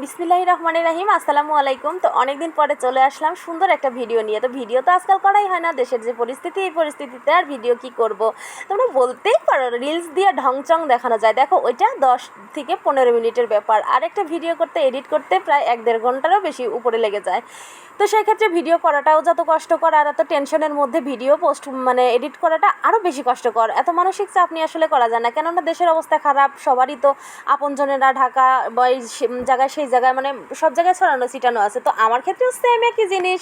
বিসমিল্লাহির রহমানির রহিম। আসসালামু আলাইকুম। তো অনেক দিন পরে চলে আসলাম সুন্দর একটা ভিডিও নিয়ে। তো ভিডিও তো আজকাল করাই হয় না, দেশের যে পরিস্থিতি, এই পরিস্থিতিতে আর ভিডিও কি করব। তোমরা বলতেই পারো রিলস দিয়ে ঢংচং দেখানো যায়। দেখো ওইটা 10 থেকে 15 মিনিটের ব্যাপার, আর একটা ভিডিও করতে এডিট করতে প্রায় 1-1.5 ঘন্টারও বেশি উপরে লেগে যায়। তো সেই ক্ষেত্রে ভিডিও করাটাও যত কষ্টকর, আর এত টেনশনের মধ্যে ভিডিও পোস্ট এডিট করাটা আরও বেশি কষ্টকর। এত মানসিক চাপ নিয়ে আসলে করা যায় না, কেননা দেশের অবস্থা খারাপ। সবারই তো আপনজনেরা ঢাকা বা এই জায়গায় সেই জায়গায় সব জায়গায় ছড়ানো ছিটানো আছে। তো আমার ক্ষেত্রেও সেম একই জিনিস।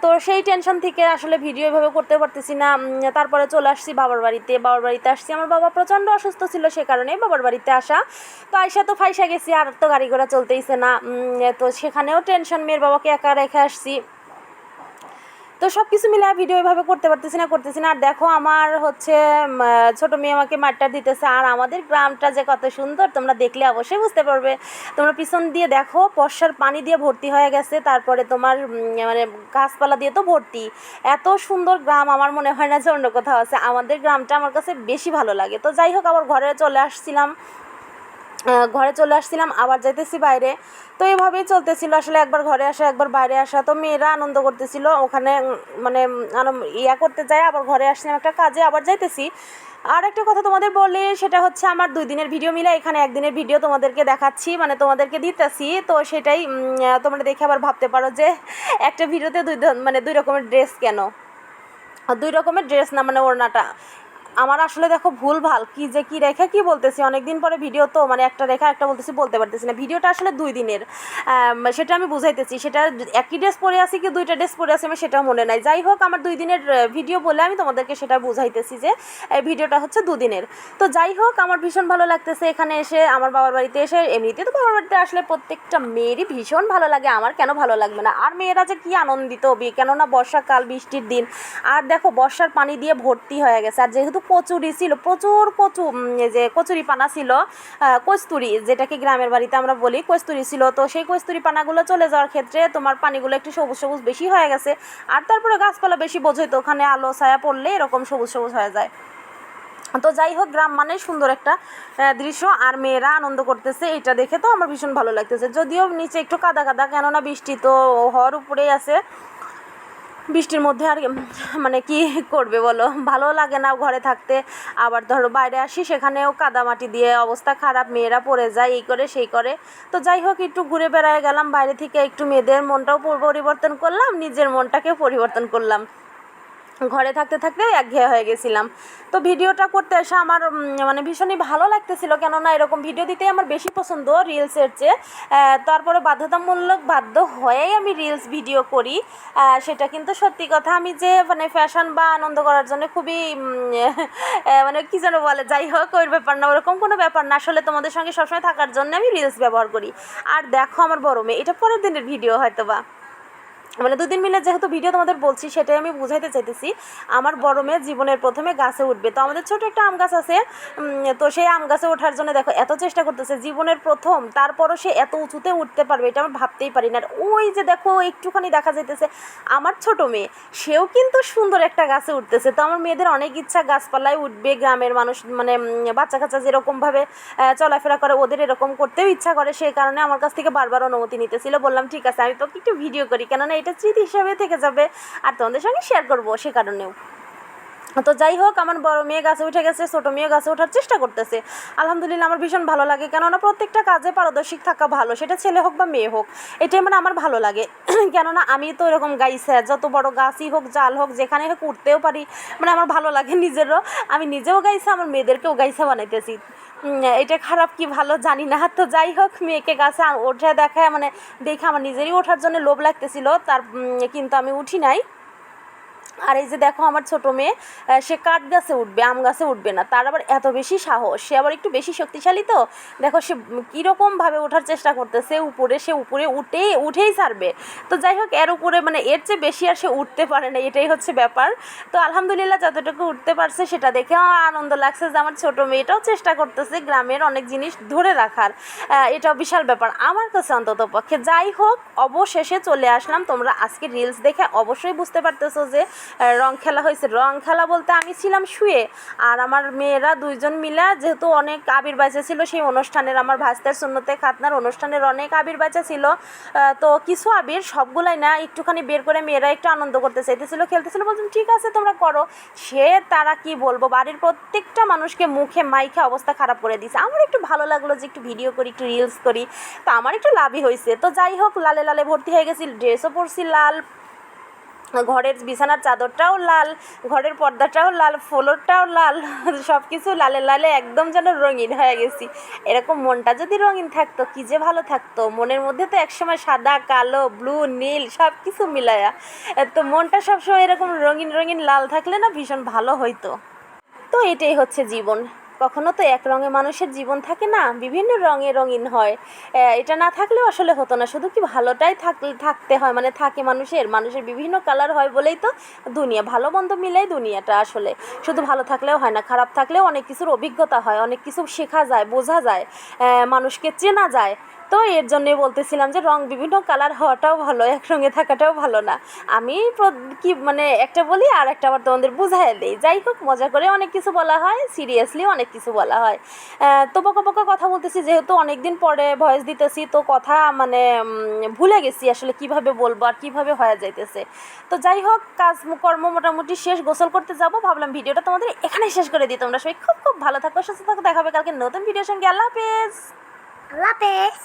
তো সেই টেনশন থেকে আসলে ভিডিও এভাবে করতে পারতেছি না। তারপরে চলে আসছি বাবার বাড়িতে আসছি। আমার বাবা প্রচণ্ড অসুস্থ ছিল, সে কারণেই বাবার বাড়িতে আসা। তো আইসা তো ফাইসা গেছি, আর তো গাড়ি ঘোড়া চলতেইছে না। তো সেখানেও টেনশন, মেয়ের বাবাকে একা রেখে আসছি। তো সব কিছু মিলে ভিডিও এভাবে করতে পারতেছি না। আর দেখো আমার হচ্ছে ছোটো মেয়ে আমাকে মারটা দিতেছে। আর আমাদের গ্রামটা যে কত সুন্দর তোমরা দেখলে অবশ্যই বুঝতে পারবে। তোমরা পিছন দিয়ে দেখো, বর্ষার পানি দিয়ে ভর্তি হয়ে গেছে। তারপরে তোমার গাছপালা দিয়ে তো ভর্তি। এত সুন্দর গ্রাম আমার মনে হয় না যে অন্য কোথাও আছে। আমাদের গ্রামটা আমার কাছে বেশি ভালো লাগে। তো যাই হোক, আবার ঘরে চলে আসছিলাম, আবার যাইতেছি বাইরে। তো এইভাবেই চলতেছিল আসলে, একবার ঘরে আসা একবার বাইরে আসা। তো মেয়েরা আনন্দ করতেছিল ওখানে, করতে যায়। আবার ঘরে আসছিলাম একটা কাজে, আবার যাইতেছি। আর একটা কথা তোমাদের বলি, সেটা হচ্ছে আমার 2 দিনের ভিডিও মিলে এখানে 1 দিনের ভিডিও তোমাদেরকে দেখাচ্ছি, তোমাদেরকে দিতেছি। তো সেটাই তোমরা দেখে আবার ভাবতে পারো যে একটা ভিডিওতে 2 রকমের ড্রেস কেন। 2 রকমের ড্রেস না, ওড়নাটা আমার আসলে দেখো ভুল ভাল কি রেখে কি বলতেছি। অনেক দিন পরে ভিডিও, তো একটা রেখা একটা বলতে পারতেছি না। ভিডিওটা আসলে 2 দিনের, সেটা আমি বুঝাইতেছি। সেটা একই ড্রেস পরে আসি কি 2টা ড্রেস পরে আসি আমার সেটাও মনে নাই। যাই হোক, আমার 2 দিনের ভিডিও বলে আমি তোমাদেরকে সেটা বুঝাইতেছি যে এই ভিডিওটা হচ্ছে 2 দিনের। তো যাই হোক, আমার ভীষণ ভালো লাগতেছে এখানে এসে, আমার বাবার বাড়িতে এসে। এমনিতে তো বাবার বাড়িতে আসলে প্রত্যেকটা মেয়েরই ভীষণ ভালো লাগে, আমার কেন ভালো লাগবে না। আর মেয়েরা যে কী আনন্দিত হবে, কেননা বর্ষাকাল, বৃষ্টির দিন। আর দেখো বর্ষার পানি দিয়ে ভর্তি হয়ে গেছে। আর যেহেতু কচুরি ছিল, প্রচুর যে কচুরি পানা ছিল, কস্তুরি যেটাকে গ্রামের বাড়িতে আমরা বলি, কস্তুরি ছিল। তো সেই কস্তুরি পানাগুলো চলে যাওয়ার ক্ষেত্রে তোমার পানিগুলো একটু সবুজ সবুজ বেশি হয়ে গেছে। আর তারপরে গাছপালা বেশি বোঝোই তো, ওখানে আলো ছায়া পড়লে এরকম সবুজ সবুজ হয়ে যায়। তো যাই হোক, গ্রাম মানে সুন্দর একটা দৃশ্য, আর মেয়েরা আনন্দ করতেছে, এটা দেখে তো আমার ভীষণ ভালো লাগতেছে। যদিও নিচে একটু কাদা কাদা, কেননা বৃষ্টি তো হওয়ার উপরেই আছে। বৃষ্টির মধ্যে আর কি করবে বলো, ভালো লাগে না ঘরে থাকতে। আবার ধরো বাইরে আসি, সেখানেও কাদামাটি দিয়ে অবস্থা খারাপ, মেয়েরা পড়ে যায়, এই করে সেই করে। তো যাই হোক, একটু ঘুরে বেড়ায় গেলাম বাইরে থেকে, একটু মেয়েদের মনটাও পরিবর্তন করলাম, নিজের মনটাকেও পরিবর্তন করলাম। ঘরে থাকতে থাকতে একঘেয়ে হয়ে গেছিলাম। তো ভিডিওটা করতে এসে আমার ভীষণই ভালো লাগতেছিল, কেননা এরকম ভিডিও দিতে আমার বেশি পছন্দ রিলসের চেয়ে। তারপরে বাধ্য হয়েই আমি রিলস ভিডিও করি। সেটা কিন্তু সত্যি কথা। আমি যে ফ্যাশন বা আনন্দ করার জন্য খুবই কী যেন বলে, যাই হোক ওই ব্যাপার না, ওরকম কোনো ব্যাপার না। আসলে তোমাদের সঙ্গে সবসময় থাকার জন্য আমি রিলস ব্যবহার করি। আর দেখো আমার বড় মেয়ে, এটা পরের দিনের ভিডিও হয়তো বা 2 দিন মিলে যেহেতু ভিডিও তোমাদের বলছি, সেটাই আমি বুঝাইতে চাইতেছি। আমার বড় মেয়ে জীবনের প্রথমে গাছে উঠবে। তো আমাদের ছোট একটা আম গাছ আছে, তো সেই আম গাছে ওঠার জন্য দেখো এত চেষ্টা করতেছে, জীবনের প্রথম, তারপরও সে এত উঁচুতে উঠতে পারবে এটা আমি ভাবতেই পারি না। আর ওই যে দেখো একটুখানি দেখা যাইতেছে আমার ছোট মেয়ে, সেও কিন্তু সুন্দর একটা গাছে উঠতেছে। তো আমার মেয়েদের অনেক ইচ্ছা গাছপালায় উঠবে, গ্রামের মানুষ বাচ্চা কাচ্চা যেরকমভাবে চলাফেরা করে ওদের এরকম করতেও ইচ্ছা করে। সেই কারণে আমার কাছ থেকে বারবার অনুমতি নিতেছিল। বললাম ঠিক আছে, আমি তোকে একটু ভিডিও করি, কেননা এটা স্মৃতি হিসাবে থেকে যাবে, আর তোমাদের সঙ্গে শেয়ার করবো সে কারণেও। তো যাই হোক, আমার বড় মেয়ে গাছে উঠে গেছে, ছোটো মেয়ে গাছে ওঠার চেষ্টা করতেছে। আলহামদুলিল্লাহ, আমার ভীষণ ভালো লাগে, কেননা প্রত্যেকটা কাজে পারদর্শী থাকা ভালো, সেটা ছেলে হোক বা মেয়ে হোক। এটাই আমার ভালো লাগে। কেননা আমি তো এরকম গাইছে যত বড় গাছই হোক, জাল হোক, যেখানে হোক উঠতেও পারি। আমার ভালো লাগে নিজেরও। আমি নিজেও গাইছে, আমার মেয়েদেরকেও গাইছে বানাইতেছি। এটা খারাপ কি ভালো জানি না। তো যাই হোক, মেয়েকে গাছে ওঠে দেখায় দেখে আমার নিজেরই ওঠার জন্য লোভ লাগতেছিল, কিন্তু আমি উঠি নাই। আর এই যে দেখো আমার ছোটো মেয়ে, সে কাঠ গাছে উঠবে, আম গাছে উঠবে না। তার আবার এত বেশি সাহস, সে আবার একটু বেশি শক্তিশালী। তো দেখো সে কীরকমভাবে ওঠার চেষ্টা করতেছে উপরে, সে উপরে উঠেই ছাড়বে। তো যাই হোক, এর উপরে এর চেয়ে বেশি আর সে উঠতে পারে না, এটাই হচ্ছে ব্যাপার। তো আলহামদুলিল্লাহ যতটুকু উঠতে পারছে সেটা দেখে আমার আনন্দ লাগছে যে আমার ছোটো মেয়েটাও চেষ্টা করতেছে গ্রামের অনেক জিনিস ধরে রাখার। এটাও বিশাল ব্যাপার আমার কাছে অন্তত পক্ষে। যাই হোক, অবশেষে চলে আসলাম। তোমরা আজকে রিলস দেখে অবশ্যই বুঝতে পারতেছো যে রং খেলা হয়েছে। রং খেলা বলতে আমি ছিলাম শুয়ে, আর আমার মেয়েরা দুইজন মিলে, যেহেতু অনেক আবির বাইচা ছিল সেই অনুষ্ঠানের, আমার ভাস্তার সুন্নতে খাতনার অনুষ্ঠানের অনেক আবির বাইচা ছিল, তো কিছু আবির সবগুলাই না একটুখানি বের করে মেয়েরা একটু আনন্দ করতে চাইতেছিল, খেলতেছিল, বলছেন ঠিক আছে তোমরা করো। তারা কি বলবো, বাড়ির প্রত্যেকটা মানুষকে মুখে মাইখে অবস্থা খারাপ করে দিয়েছে। আমার একটু ভালো লাগলো যে একটু ভিডিও করি, একটু রিলস করি, তো আমার একটু লাভই হয়েছে। তো যাই হোক, লালে লালে ভর্তি হয়ে গেছি, ড্রেসও পরছি লাল, ঘরের বিছানার চাদরটাও লাল, ঘরের পর্দাটাও লাল, ফ্লোরটাও লাল, সব কিছু লালে লালে একদম যেন রঙিন হয়ে গেছি। এরকম মনটা যদি রঙিন থাকতো কি যে ভালো থাকতো। মনের মধ্যে তো একসময় সাদা কালো ব্লু নীল সব কিছু মিলায়া, তো মনটা সবসময় এরকম রঙিন রঙিন লাল থাকলে না ভীষণ ভালো হইতো। তো এটাই হচ্ছে জীবন। কখনো তো এক রঙে মানুষের জীবন থাকে না, বিভিন্ন রঙে রঙিন হয়। এটা না থাকলেও আসলে হতো না, শুধু কি ভালোটাই থাকতে হয়, মানে থাকে মানুষের বিভিন্ন কালার হয় বলেই তো দুনিয়া, ভালো মন্দ মিলেই দুনিয়াটা আসলে। শুধু ভালো থাকলেও হয় না, খারাপ থাকলেও অনেক কিছুর অভিজ্ঞতা হয়, অনেক কিছু শেখা যায়, বোঝা যায়, মানুষকে চেনা যায়। তো এর জন্যই বলতেছিলাম যে রং বিভিন্ন কালার হওয়াটাও ভালো, একসঙ্গে থাকাটাও ভালো না। আমি কি মানে একটা বলি আর একটা আবার তোমাদের বুঝাই দিই। যাই হোক, মজা করে অনেক কিছু বলা হয়, সিরিয়াসলি অনেক কিছু বলা হয়। তো বকা বকা কথা বলতেছি, যেহেতু অনেক দিন পরে ভয়েস দিতেছি, তো কথা মানে ভুলে গেছি আসলে কিভাবে বলবো আর কিভাবে হয়ে যাইতেছে। তো যাই হোক, কর্ম মোটামুটি শেষ, গোসল করতে যাব, ভাবলাম ভিডিওটা তোমাদের এখানেই শেষ করে দিই। তোমরা সবাই খুব খুব ভালো থাকো, সুস্থ থাকো, দেখা হবে কালকে নতুন ভিডিওর সঙ্গে। আল্লাহ হাফেজ। আল্লাহ হাফেজ।